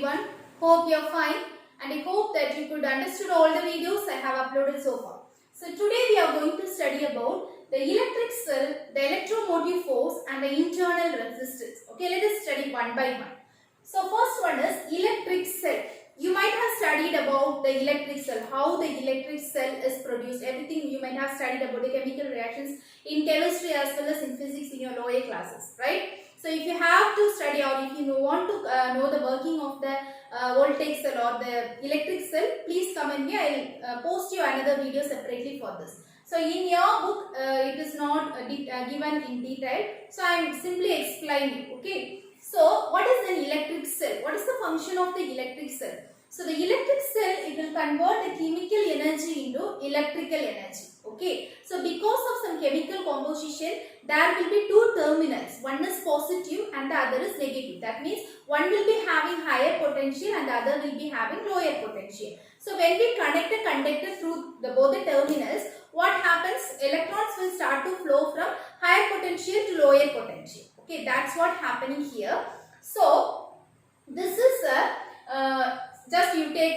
everyone. Hope you're fine and I hope that you could understood all the videos I have uploaded so far. So today we are going to study about the electric cell, the electromotive force and the internal resistance. Okay, let us study one by one. So first one is electric cell. You might have studied about the electric cell, how the electric cell is produced. Everything you might have studied about the chemical reactions in chemistry as well as in physics in your lower classes, right? So if you have to study or if you want to know the working of the voltaic cell or the electric cell, please comment me. I will post you another video separately for this. So in your book, it is not given in detail. So I am simply explaining, okay. So what is an electric cell? What is the function of the electric cell? So the electric cell, it will convert the chemical energy into electrical energy. Okay. So because of some chemical composition, there will be two terminals. One is positive and the other is negative. That means one will be having higher potential and the other will be having lower potential. So when we connect a conductor through both the terminals, what happens? Electrons will start to flow from higher potential to lower potential. Okay, that's what happening here. So this is a just you take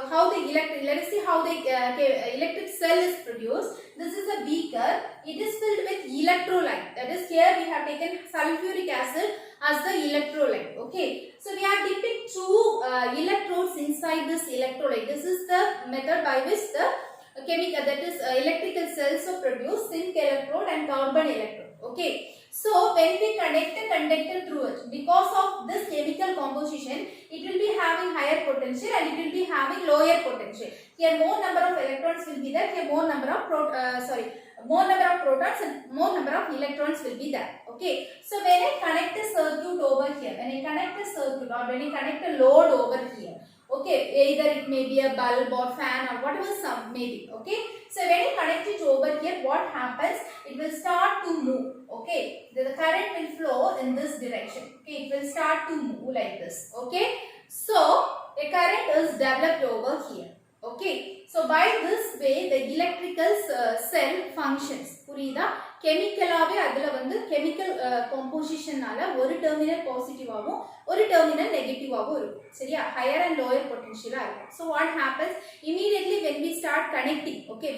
how the let us see how the electric cell is produced. This is a beaker. It is filled with electrolyte. That is, here we have taken sulfuric acid as the electrolyte. Okay. So we are dipping two electrodes inside this electrolyte. This is the method by which the chemical, that is electrical cells are produced: zinc electrode and carbon electrode. Okay. So when we connect a conductor through it, because of this chemical composition, it will be having higher potential and it will be having lower potential. Here more number of electrons will be there. Here more number of protons and more number of electrons will be there. Okay. So when I connect a circuit over here, when I connect a circuit or when I connect a load over here, okay, either it may be a bulb or fan or whatever some maybe. Okay. So when I connect it over here, what happens? It will start to move. Okay. The current will flow in this direction. Okay. It will start to move like this. Okay. So a current is developed over here. Okay. So by this way, the electrical cell functions. புரியுதா? கெமிக்கலாவே அதுல வந்து chemical காம்போசிஷனால ஒரு terminal பாசிட்டிவாவும் ஒரு terminal நெகட்டிவாவும் இருக்கும். சரியா? Higher and lower பொட்டன்ஷியலா இருக்கும். So what happens? Immediately when we start connecting, okay,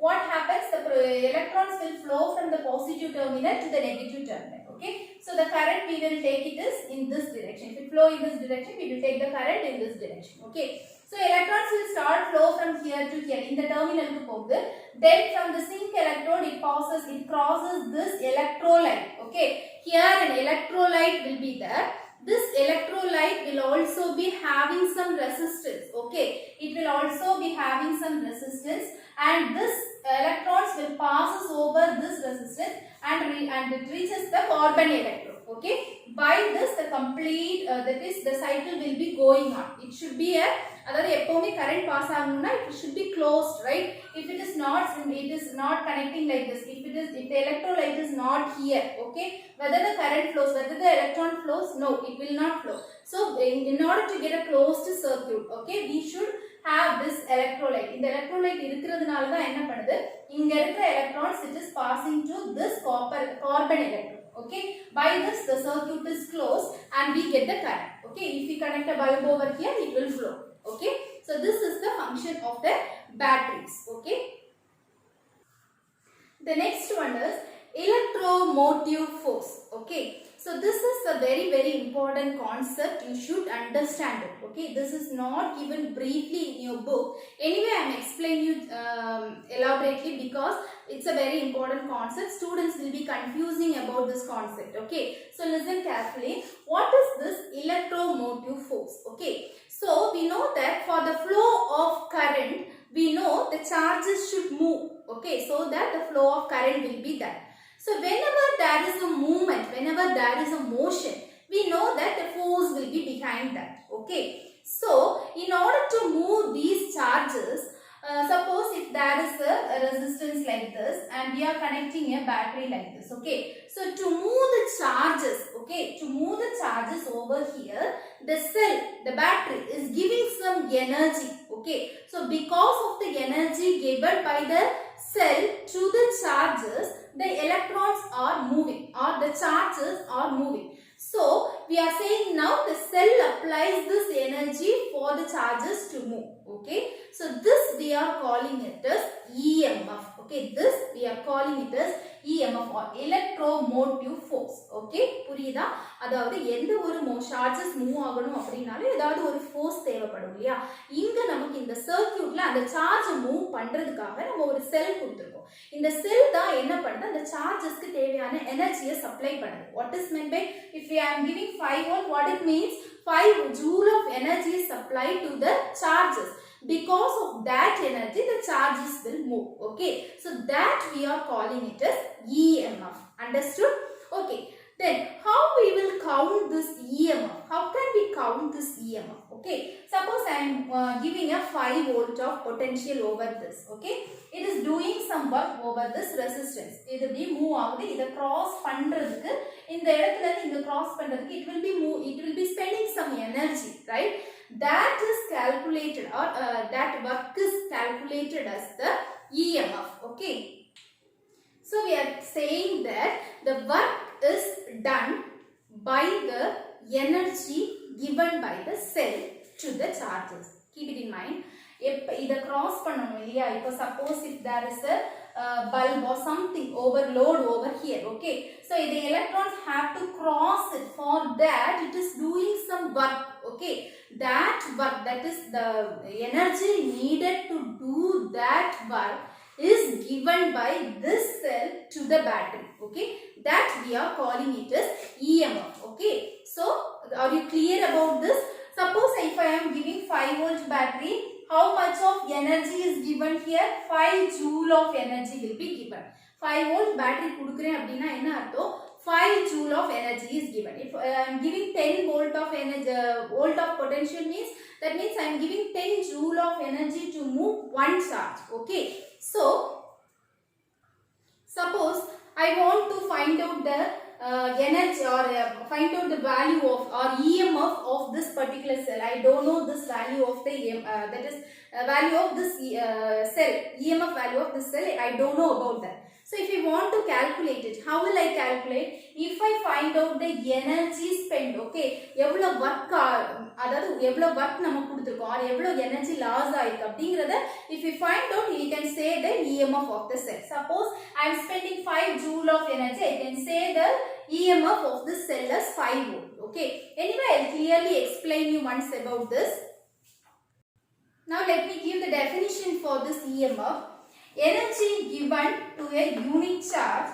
what happens? The electrons will flow from the positive terminal to the negative terminal. Okay. So the current we will take it is in this direction. If it flow in this direction, we will take the current in this direction. Okay. So electrons will start flow from here to here in the terminal to போகுது. Then from the zinc electrode it crosses this electrolyte. Okay. Here an electrolyte will be there. This electrolyte will also be having some resistance. Okay. It will also be having some resistance and this electrons will passes over this resistance and it reaches the carbon electrode. Okay. By this the complete that is the cycle will be going on. It should be a அதாவது எப்பவுமே current pass ஆகணும்னா it should be closed, right? If it is not connecting like this, if the electrolyte is not here, okay, whether the current flows, whether the electron flows, no, it will not flow. So in order to get a closed circuit, okay, we should have this electrolyte. இந்த electrolyte இருக்கிறதுனால தான் என்ன பண்ணுது, இங்க இருக்கிற electrons it is passing to this carbon electrode. Okay, by this the circuit is closed and we get the current. Okay, if we connect a bulb over here, it will flow. Okay, so this is the function of the batteries. Okay, the next one is electromotive force. Okay, so this is a very important concept. You should understand it. Okay, this is not given briefly in your book. Anyway, I am explaining you elaborately because it's a very important concept. Students will be confusing about this concept. Okay, so listen carefully. What is this electromotive force? Okay, so we know that for the flow of current, we know the charges should move. Okay, so that the flow of current will be there. So whenever there is a movement, whenever there is a motion, we know that the force will be behind that. Okay. So in order to move these charges, suppose if there is a resistance like this and we are connecting a battery like this. Okay. So to move the charges, okay, to move the charges over here, the cell, the battery is giving some energy. Okay. So because of the energy given by the cell to the charges, the electrons are moving or the charges are moving. So we are saying now the cell applies this energy for the charges to move. Okay, so this we are calling it as EMF. Okay, this we are calling it as EMF or electromotive force. Okay, புரியுதா? அதாவது எந்த ஒரு charges move ஆகணும் அப்படினாலே ஏதாவது ஒரு force தேவைப்படும் இல்லையா? இங்க நமக்கு இந்த சர்க்யூட்ல அந்த சார்ஜ் மூவ் பண்றதுக்காக நம்ம ஒரு செல் கொடுத்திருக்கோம். இந்த செல் தான் என்ன பண்ணுது? அந்த சார்ஜஸ்க்கு தேவையான எனர்ஜியை சப்ளை பண்ணுது. What is meant by if I am giving 5 volt, what it means? 5 joule of energy is supplied to the charges. Because of that energy, the charges will move. Okay, so that we are calling it as EMF. Understood? Okay, then how we will count this EMF? How can we count this EMF? Okay, suppose I am giving a 5 volt of potential over this. Okay, it is doing some work over this resistance. இது be move ஆகுது. இத cross பண்றதுக்கு இந்த இடத்துல இங்க cross பண்றதுக்கு it will be spending some energy, right? That is calculated or that work is calculated as the EMF. Okay, so we are saying that the work is done by the energy given by the cell to the charges. Keep it in mind. If either cross பண்ணனும் இல்லையா? இப்போ suppose if there is a bulb or something overload over here. Okay, so the electrons have to cross it. For that it is doing some work. Okay, that work, that is the energy needed to do that work, is given by this cell to the battery. Okay, that we are calling it as EMF. Okay, so are you clear about this? Suppose if I am giving 5 volt battery, how much of energy is given here? 5 joule of energy will be given. 5 volt battery குடுக்குறேன் அப்படினா என்ன அர்த்தம்? 5 joule of energy is given. If I am giving 10 volt of energy, volt of potential means, that means I am giving 10 joule of energy to move one charge. Okay, so suppose I want to find out the energy or find out the value of or EMF of this particular cell. I don't know this value of the that is value of this cell, EMF value of this cell. I don't know about that. So if you want to calculate it, how will I calculate? If I find out the energy spent, okay, எவ்வளவு work அதாவது எவ்வளவு work நம்ம கொடுத்திருக்கோம் or எவ்வளவு energy loss ஆயிருக்கு அப்படிங்கறத if you find out, you can say the EMF of the cell. Suppose I am spending 5 joule of energy, I can say the EMF of this cell as 5 volt. Okay, anyway, I will clearly explain you once about this. Now let me give the definition for this EMF. Energy given to a unit charge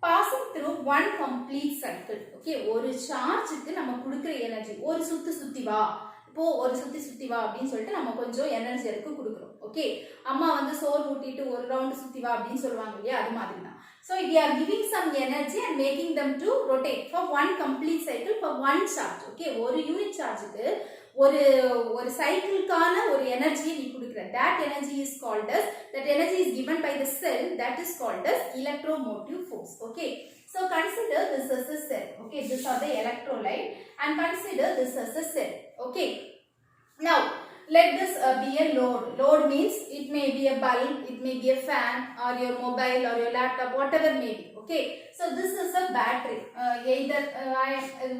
passing through one complete cycle. Okay, ஒரு சார்ஜுக்கு நம்ம கொடுக்கிற energy ஒரு சுத்தி வா, இப்போ ஒரு சுத்தி வா அப்படின்னு சொல்லிட்டு நம்ம கொஞ்சம் எனர்ஜி அதுக்கு கொடுக்குறோம். ஓகே, அம்மா வந்து சோறு ஊட்டிட்டு ஒரு ரவுண்ட் சுத்தி வா அப்படின்னு சொல்லுவாங்க இல்லையா? அது மாதிரி தான். So we are giving some energy and making them to rotate for one complete cycle for one charge. Okay, ஒரு யூனிட் சார்ஜுக்கு ஒரு சைக்கிளுக்கான ஒரு எனர்ஜியை நீ கொடுக்குற. That energy is called as, that energy is given by the cell, that is called as electromotive force. Okay, so consider this as a cell. Okay, these are the electrolyte and consider this as a cell. Okay, now let this be a load. Load means it may be a bulb, it may be a fan or your mobile or your laptop, whatever may be. Okay, so this is a battery. Either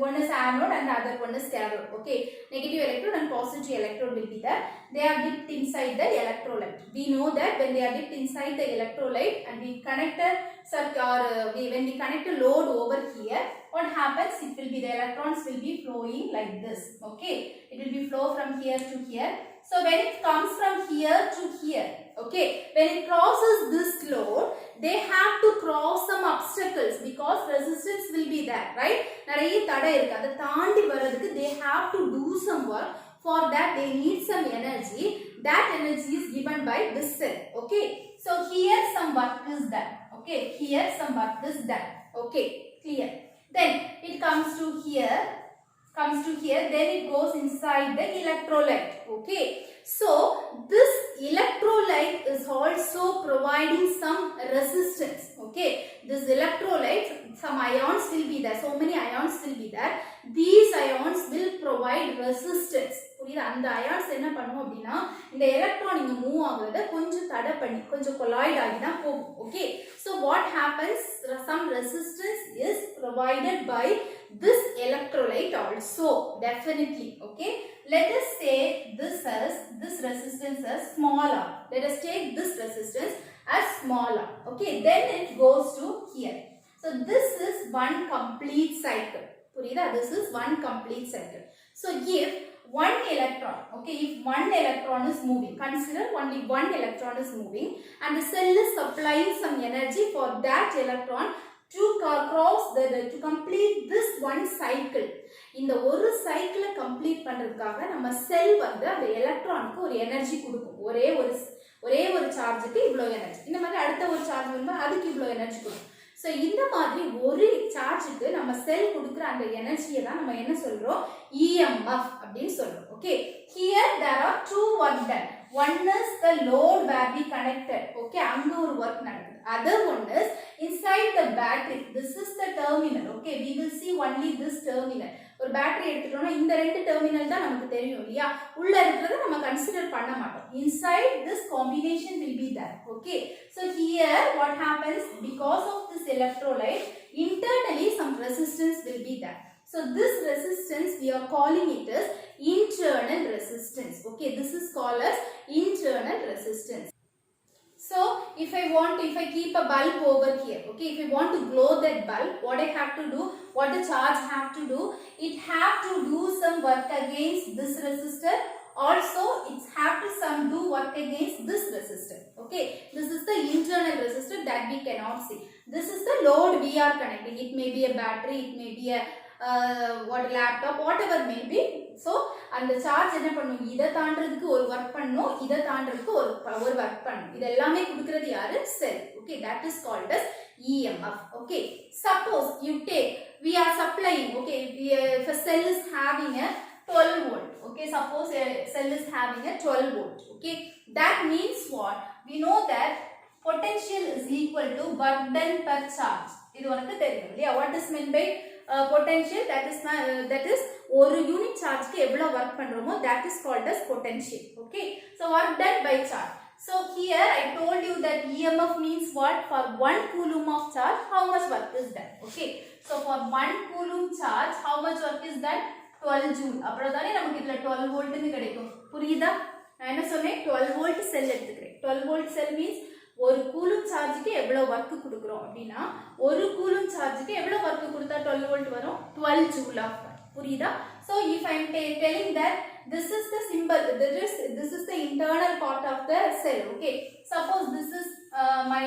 one is anode and the other one is cathode. Okay, negative electrode and positive electrode will be there. They are dipped inside the electrolyte. We know that when they are dipped inside the electrolyte and we connect a circuit or when we connect a load over here, what happens? It will be, the electrons will be flowing like this. Okay, it will be flow from here to here. So when it comes from here to here, okay, when it crosses this load, they have to cross some obstacles because resistance will be there, right? நிறைய தடை இருக்கு, அதை தாண்டி வரதுக்கு they have to do some work. For that they need some energy. That energy is given by this cell. Okay, so here some work is done. Okay, here some work is done. Okay, clear? Then it comes to here, then it goes inside the electrolyte. Okay, so this electrolyte is also providing some resistance. Okay, this electrolyte, some ions will be there, so many ions will be there. These ions will provide resistance. புரியுதா? அந்த ions என்ன பண்ணும் அப்படின்னா இந்த electron இங்க move ஆகுறத கொஞ்சம் தடை பண்ணி கொஞ்சம் கொலாய்ட் ஆகி தான் போகும். Okay, so what happens? Some resistance is provided by this electrolyte also, definitely. Okay, let us say this resistance as small r. Let us take this resistance as small r. Okay, then it goes to here. So this is one complete cycle. This is one complete cycle. So if one electron, okay, if one electron is moving, consider only one electron is moving and the cell is supplying some energy for that electron to cross to complete this one cycle. இந்த ஒரு சைக்கிளை complete பண்றதுக்காக நம்ம செல் வந்து அந்த எலக்ட்ரானுக்கு ஒரு energy கொடுக்கும். ஒரே ஒரு சார்ஜுக்கு இவ்வளோ எனர்ஜி. இந்த மாதிரி அடுத்த ஒரு சார்ஜ் வரும்போது அதுக்கு இவ்வளோ எனர்ஜி கொடுக்கும். ஸோ இந்த மாதிரி ஒரு சார்ஜுக்கு நம்ம செல் கொடுக்குற அந்த எனர்ஜியை தான் நம்ம என்ன சொல்றோம், EMF அப்படின்னு சொல்றோம். Okay, here there are two work done. One is the load where we connected. Okay, அங்க ஒரு work நடக்குது. Other one is inside the battery. This is the terminal. Okay, we will see only this terminal. ஒரு battery எடுத்துட்டோம்னா இந்த ரெண்டு terminal தான் நமக்கு தெரியும் இல்லையா, உள்ள இருக்கிறத நம்ம கன்சிடர் பண்ண மாட்டோம். Inside this combination will be there. Okay, so here what happens, because of this electrolyte internally some resistance will be there. So this resistance we are calling it as internal resistance. Okay, this is called as internal resistance. So if I keep a bulb over here, okay, if I want to glow that bulb, what I have to do, what the charge have to do, it have to do some work against this resistor. Also it have to some do work against this resistor. Okay, this is the internal resistor that we cannot see. This is the load we are connecting. It may be a battery, it may be a laptop, whatever may be. So அந்த charge என்ன பண்ணும், இதை தாண்டறதுக்கு ஒரு work பண்ணும், இதை தாண்டறதுக்கு ஒரு work பண்ணும். இது எல்லாமே கொடுக்கிறது யாரு, செல். Okay, that is called as EMF. Okay, suppose you take, we are supplying, okay, if a cell is having a 12 volt, okay, suppose a cell is having a 12 volt, okay, that means what, we know that potential is equal to work done per charge. இது உனக்கு தெரியும் இல்லையா, what is meant by potential, that is ஒரு unit சார்ஜ்க்கு எவ்வளவு work பண்றோமோ that is called as potential. Okay, so work done by charge. So here I told you that EMF means what, for 1 coulomb of charge how much work is done. Okay, so for 1 coulomb charge how much work is done, 12 joule. அப்புறம்தானே நமக்கு இதுல 12 வோல்ட்னு கிடைக்கும். புரியுதா, நான் என்ன சொன்னேன், 12 volt செல் எடுத்துக்கிறேன். 12 volt செல் means ஒரு coulomb சார்ஜுக்கு எவ்வளவு வர்க் கொடுக்குறோம் அப்படின்னா, ஒரு கூலும் சார்ஜுக்கு எவ்வளவு வர்க் கொடுத்தா 12 வோல்ட் வரும், 12 ஜூல் ஆஃப் ஒர்க். புரியுதா? So if I am telling that this is the symbol, this is the internal part of the cell. Okay, suppose this is my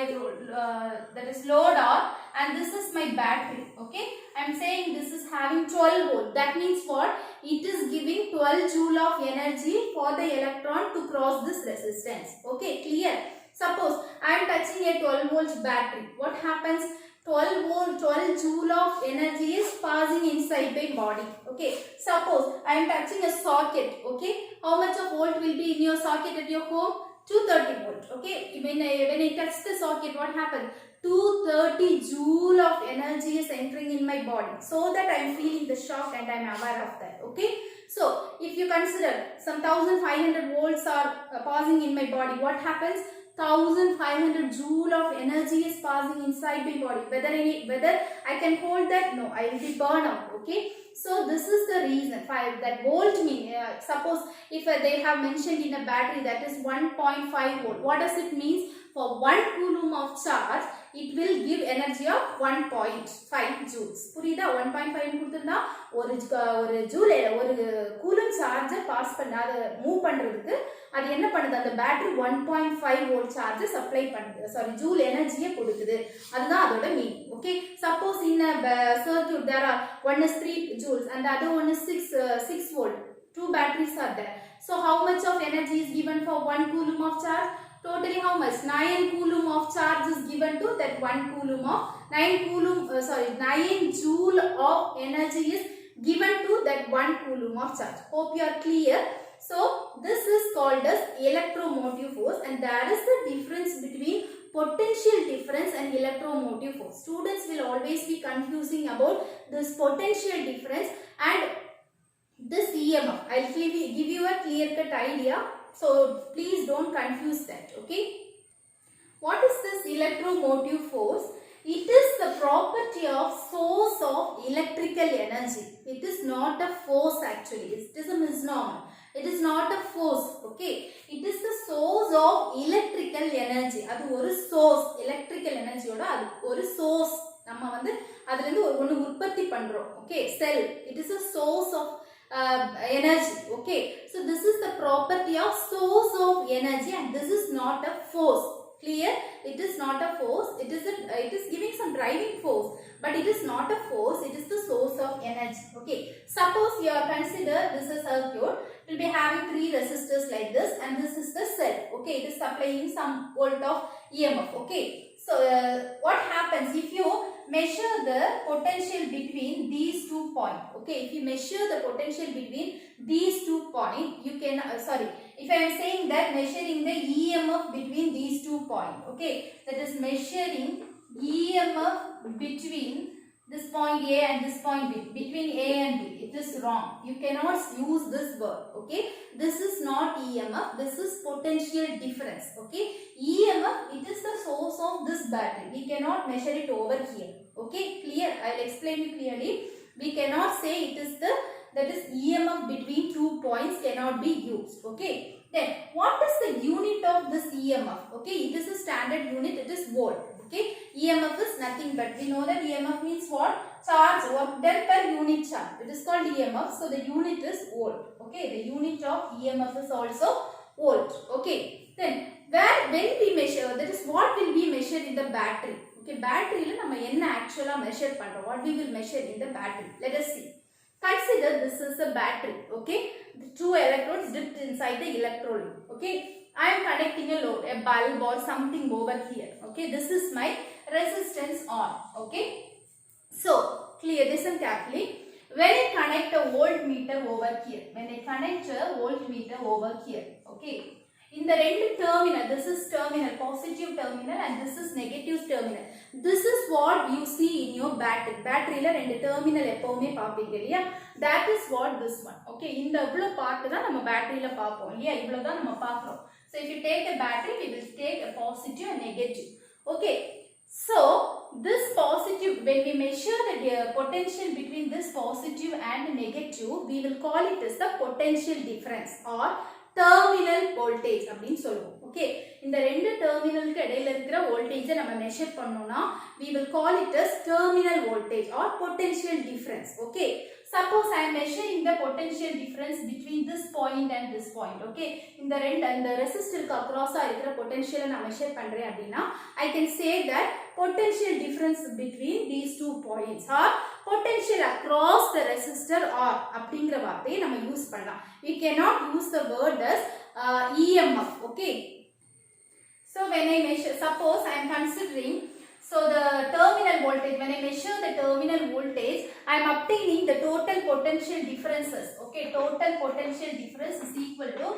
that is load R and this is my battery. Okay, I am saying this is having 12 volt. That means what, it is giving 12 joule of energy for the electron to cross this resistance. Okay, clear? Suppose I am touching a 12 volt battery. What happens? 12 joule of energy is passing inside my body. Okay, suppose I am touching a socket. Okay, how much of volt will be in your socket at your home? 230 volt. Okay, when I touch the socket, what happens? 230 joule of energy is entering in my body, so that I am feeling the shock and I am aware of that. Okay, so if you consider some 1500 volts are passing in my body, what happens? 1500 joule of energy is passing inside my body. Whether I can hold that? No, I will be burned out. Okay, so this is the reason that volt mean, suppose if they have mentioned in a battery that is 1.5 volt, what does it mean? For 1 coulomb of charge it will give energy of 1.5 joules. புரியுதா? 1.5 கொடுத்திருந்தா ஒரு joule ஒரு coulomb charge pass பண்ண, அதை move பண்றதுக்கு அது என்ன பண்ணுது, அந்த பேட்டரி 1.5 வோல்ட் சார்ஜ் சப்ளை பண்ணுது, சாரி ஜூல் எனர்ஜியை கொடுக்குது. அதுதான் அதோட meaning. Okay, suppose in circuit there are one is 3 joules and the other one is 6 volt. Two batteries are there. So how much of energy is given for 1 coulomb of charge? Totally how much? 9 coulomb of charge is given to that 1 coulomb of 9 joule of energy is given to that 1 coulomb of charge. Hope you are clear. So this is called as electromotive force, and there is the difference between potential difference and electromotive force. Students will always be confusing about this potential difference and this EMF. I will give you a clear cut idea, so please don't confuse that. Okay, what is this electromotive force? It is the property of source of electrical energy. It is not a force actually. It is a misnomer. It is not a force. Okay. It is the source of electrical energy. அது ஒரு source. Electrical energy ஓட அது ஒரு source. நம்ம வந்து அதுல இருந்து ஒன்னு உற்பத்தி பண்றோம். Okay. Cell. It is a source of energy. Okay. So this is the property of source of energy and this is not a force. Clear? It is not a force. It is giving some driving force, but it is not a force. It is the source of energy. Okay. Suppose you are consider this is a circuit. It will be having 3 resistors like this, and this is the cell. Okay. It is supplying some volt of EMF. Okay. So what happens if you measure the potential between these 2 points? Okay. If you measure the potential between these 2 points, you can if I am saying that measuring the EMF between these 2 points, okay, that is measuring EMF between this point A and this point B, between A and B, it is wrong. You cannot use this word, okay. This is not EMF, this is potential difference, okay. EMF, it is the source of this battery. We cannot measure it over here, okay. Clear? I will explain you clearly. We cannot say it is the that is EMF between 2 points cannot be used. Okay. Then what is the unit of this EMF? Okay. It is a standard unit. It is volt. Okay. EMF is nothing but we know that EMF means what? Charge work done per unit charge. It is called EMF. So the unit is volt. Okay. The unit of EMF is also volt. Okay. Then when we measure, that is what will be measured in the battery. Okay. Battery la nama enna actually measure pandrom. What we will measure in the battery? Let us see. Consider this is a battery, okay. The 2 electrodes dipped inside the electrolyte, okay. I am connecting a load, a bulb or something over here, okay. This is my resistance on, okay. So, clear, listen carefully. When I connect a voltmeter over here, okay. In the end terminal, this is terminal, positive terminal and this is negative terminal. This is what you see in your battery. Battery la rendu terminal எப்பவுமே பாப்பீங்க இல்லையா? That is what this one. Okay, இந்த இவ்ளோ part தான் நம்ம batteryல பாப்போம் இல்லையா? இவ்ளோ தான் நம்ம பார்க்கிறோம். So if you take a battery, we will take a positive and negative. Okay. So this positive, when we measure the potential between this positive and negative, we will call it as the potential difference or terminal voltage அப்படினு சொல்லுவோம். Okay, இந்த ரெண்டு டெர்மினலுக்கு இடையில இருக்கிற வோல்டேஜை நம்ம measure பண்ணோம்னா we will call it as terminal voltage or potential difference. Okay, suppose I am measuring the potential difference between this point and this point. Okay, இந்த ரெசிஸ்டருக்கு அக்ராஸா இருக்கிற பொட்டன்ஷியலை நான் மெஷர் பண்றேன் அப்படினா I can say that potential difference between these 2 points or potential across the resistor or அப்படிங்கற வார்த்தையை நம்ம use பண்ணலாம். We cannot use the word as EMF. Okay, so when I measure, suppose I am considering, so the terminal voltage, when I measure the terminal voltage, I am obtaining the total potential differences. Okay, total potential difference is equal to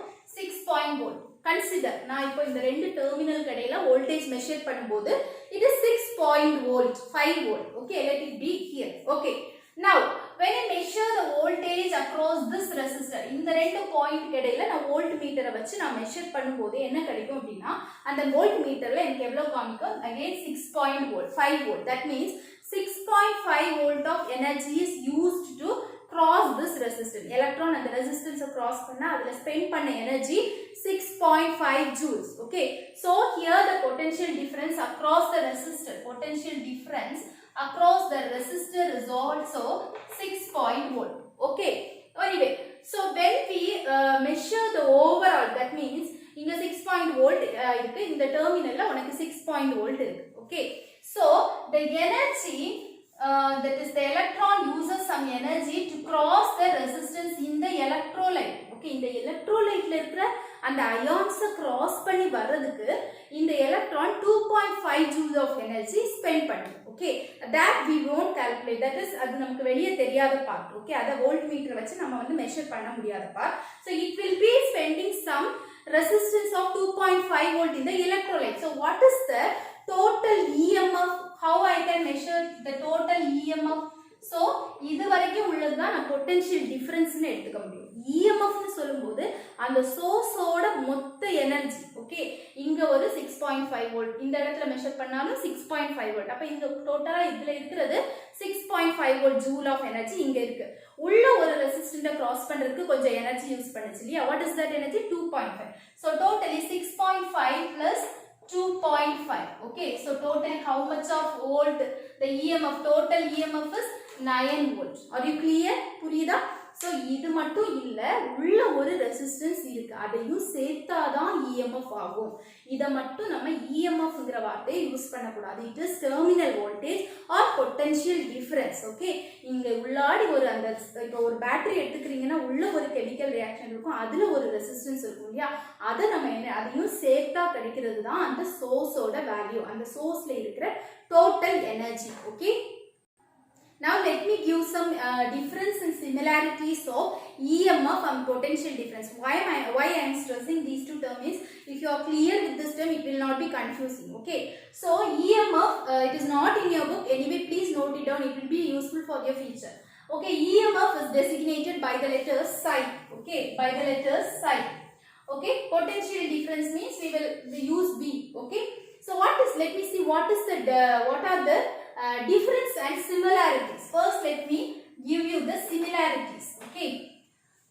6 volt. Consider, நான் இப்போ இந்த ரெண்டு டெர்மினலுக்கு இடையில voltage measure பண்ணும்போது it is 6 volt, 5 volt. Okay, let it be here. Okay, now when I measure the voltage across this resistor, இந்த ரெண்டு point இடையில நான் வோல்ட் மீட்டரை வச்சு நான் மெஷர் பண்ணும்போது என்ன கிடைக்கும் அப்படினா அந்த வோல்ட் மீட்டர்ல எனக்கு எவ்வளவு காமிக்கும்? Again 6 volt, 5 volt. That means 6.5 volt of energy is used to cross this resistance. Electron and the resistance cross பண்ணா அதுல spend பண்ண energy 6.5 joules. Okay, so here the potential difference across the resistor, is also 6 volt. Okay, anyway, so when we measure the overall, that means இங்க 6 volt இருக்கு, இந்த டெர்மினல்ல உனக்கு 6 volt இருக்கு. Okay, so the energy that is the electron uses some energy to cross the resistance in the electrolyte. Okay, இந்த electrolyteல இருக்கிற அந்த ions cross பண்ணி வர்றதுக்கு இந்த electron 2.5 joules of energy spend பண்ணுது. Okay, that we won't calculate. That is அது நமக்கு வெளிய தெரியாத part. Okay, அத வோல்ட்மீட்டர் வச்சு நம்ம வந்து மெஷர் பண்ண முடியாத part. So it will be spending some resistance of 2.5 volt in the electrolyte. So what is the total EMF? How I can measure the total EMF? So இது வரைக்கும் உள்ளது தான் நான் பொட்டென்ஷியல் டிஃபரன்ஸ்னு எடுத்துக்க முடியும். இஎம்எஃப்னு சொல்லும்போது அந்த சோர்ஸோட மொத்த எனர்ஜி. ஓகே, இங்க ஒரு 6.5 வோல்ட், இந்த இடத்துல மெஷர் பண்ணாலும் 6.5 வோல்ட். அப்ப இங்க டோட்டலா இதுல இருக்கிறது 6.5 வோல்ட் ஜூல் ஆஃப் எனர்ஜி இங்க இருக்கு. உள்ள ஒரு ரெசிஸ்டன்ட கிராஸ் பண்றதுக்கு கொஞ்சம் எனர்ஜி யூஸ் பண்ணுச்சு இல்லையா? What is that energy? 2.5. So totally 6.5 plus 2.5. Okay, so totally how much of volt the EMF, total EMF is 9 volt. Are you clear? புரியுதா? So இது மட்டும் இல்ல, உள்ள ஒரு ரெசிஸ்டன்ஸ் இருக்கு, அதையும் சேர்த்தாதான் EMF ஆகும். இதை மட்டும் நம்ம EMFங்கிற வார்த்தையை யூஸ் பண்ணக்கூடாது. It is terminal voltage or potential difference. Okay, இங்க உள்ளாடி ஒரு அந்த இப்போ ஒரு பேட்டரி எடுத்துக்கிறீங்கன்னா உள்ள ஒரு கெமிக்கல் ரியாக்ஷன் இருக்கும், அதுல ஒரு ரெசிஸ்டன்ஸ் இருக்கும் இல்லையா? அதை நம்ம என்ன, அதையும் சேர்த்தா கிடைக்கிறது தான் அந்த சோர்ஸோட வேல்யூ, அந்த சோர்ஸ்ல இருக்கிற total energy. Okay, now let me give some difference and similarities of EMF and potential difference. Why I am stressing these two terms is, if you are clear with this term, it will not be confusing. Okay, so EMF, it is not in your book anyway, please note it down, it will be useful for your future. Okay, EMF is designated by the letter psi. Okay, by the letter psi. Okay, potential difference means we will use B. Okay, so what is, let me see what is the what are the difference and similarities. First let me give you the similarities. Okay,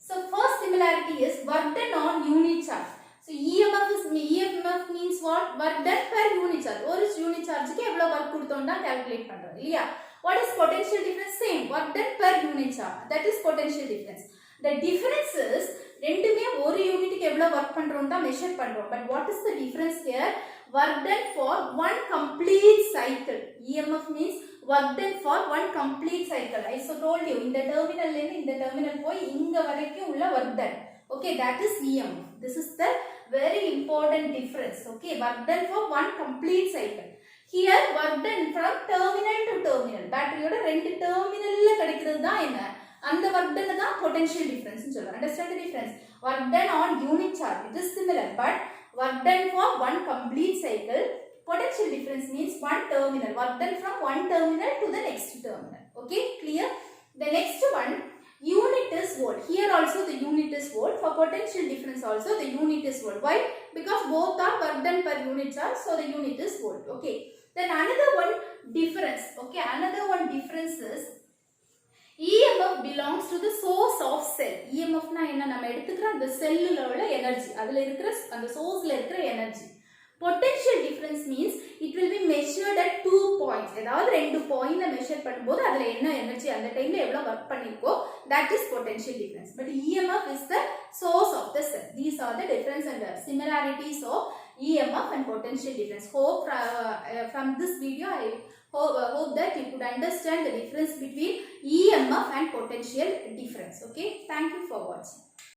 so first similarity is work done on unit charge. So EMF means what? Work done per unit charge. ஒரு unit charge க்கு எவ்வளவு work கொடுத்தோம்னா calculate பண்றோம் இல்லையா? What is potential difference? Same, work done per unit charge, that is potential difference. The difference is ரெண்டுமே ஒரு யூனிட்டுக்கு எவ்வளவு work பண்றோம் தான் மெஷர் பண்றோம். But what is the difference here? Work done for one complete cycle. EMF means work done for one complete cycle. I so told you, இந்த டெர்மினல்ல இருந்து இந்த டெர்மினல் போய் இங்க வரைக்கும் உள்ள work done. Okay, that is EMF. This is the very important difference. Okay, work done for one complete cycle. Here work done from terminal to terminal. பேட்டரியோட ரெண்டு டெர்மினல்ல கிடைக்கிறது தான் என்ன, அந்த work done தான் potential difference னு சொல்றோம். Understand the difference? Work done on unit charge, it is similar, but work done for one complete cycle, potential difference means one terminal, work done from one terminal to the next terminal. Okay, clear? The next one, unit is volt. Here also the unit is volt. For potential difference also the unit is volt. Why? Because both are work done per unit charge, so the unit is volt. Okay, then another one difference. Okay, another one difference is EMF belongs to the source of cell. EMF na enna, நம்ம எடுத்துக்கிற அந்த செல்லுல உள்ள energy, அதுல இருக்கிற அந்த சோர்ஸ்ல இருக்கிற energy. Potential difference means it will be measured at 2 points. ஏதாவது ரெண்டு பாயிண்ட்ல மெஷர் பண்ணும்போது அதுல என்ன எனர்ஜி அந்த டைம்ல எவ்வளவு வர்க் பண்ணிருக்கோ, that is potential difference. But EMF is the source of the cell. These are the difference and the similarities of EMF and potential difference. Hope from this video I hope that you could understand the difference between EMF and potential difference. Okay, thank you for watching.